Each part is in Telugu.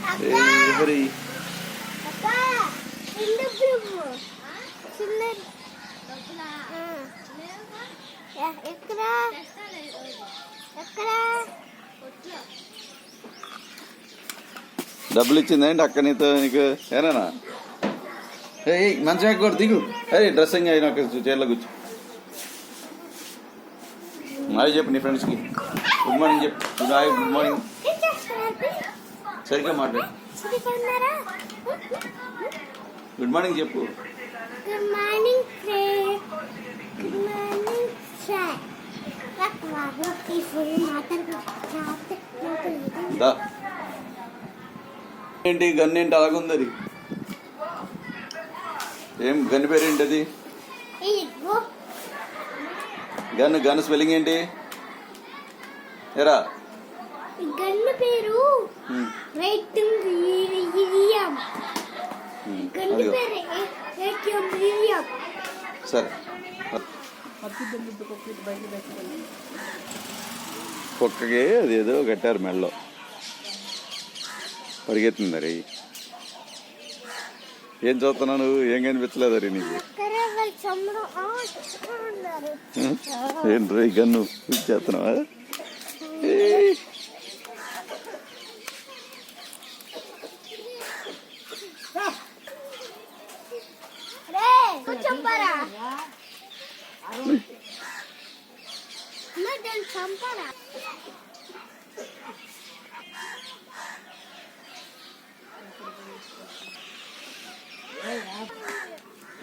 హరి డబ్బులు ఇచ్చిందేంటి అక్క నీతో నీకు ఏనా మంచిగా కూడా దిగు అరే డ్రెస్సింగ్ అయినా చీరలో కూర్చో హాయ్ చెప్పు నీ ఫ్రెండ్స్కి గుడ్ మార్నింగ్ చెప్పు హాయ్ గుడ్ మార్నింగ్ సరిగ్గా మాట్లాడు గుడ్ మార్నింగ్ చెప్పు good morning good morning sir ఏంటి గన్ ఏంటి అలాగుంది అది ఏం గన్ పేరు ఏంటి అది గన్ స్పెల్లింగ్ ఏంటి ఎరా గన్ పేరు సరే కుక్కకి అది ఏదో కట్టారు మెడలో పరిగెత్తుంది మరి ఏం చూస్తున్నావు నువ్వు ఏం కనిపించలేదు అరే నీకు ఏంటి గన్ను చేస్తున్నావా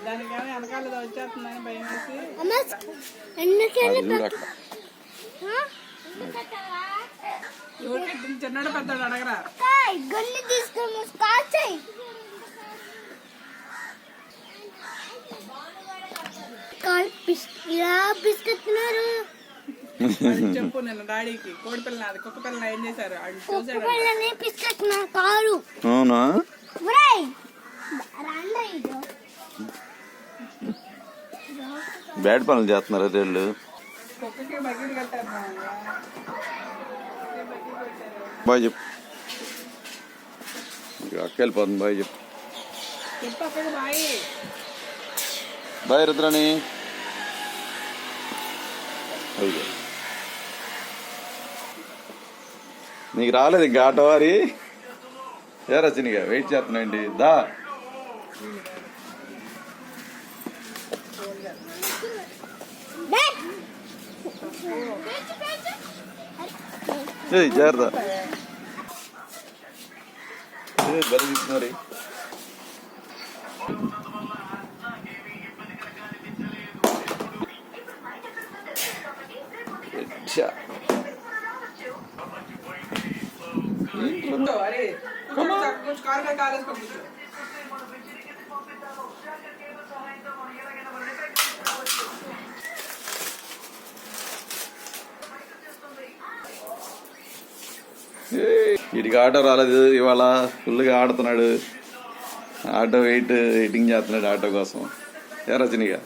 దానికని వెనకాల వచ్చేస్తుందని భయం వేసి చిన్నడు పెద్దడు అడగరా గల్లి తీసుకొని బిస్కెత్తున్నారు చెప్పు నేను డాడీకి కోడి పిల్ల నాది కుక్క పిల్ల ఏం చేశారు అవునా బ్యాడ్ పనులు చేస్తున్నారు వీళ్ళు కుక్కకి బకెట్ కట్టారు బాయ్ చెప్పు అక్క వెళ్ళిపోతుంది బాయ్ చెప్పు చెప్పు అక్కడికి బాయ్ బాయ్ రుద్రాణి నీకు రాలేదు ఇంకా ఆటో వారి ఏ రచనిగా వెయిట్ చేస్తున్నాండి దా జాగ్రత్త బలి తీసుకున్నారు వీడికి ఆటో రాలేదు ఇవాళ ఫుల్గా ఆడుతున్నాడు ఆటో వెయిటింగ్ చేస్తున్నాడు ఆటో కోసం ఏ రజనీగా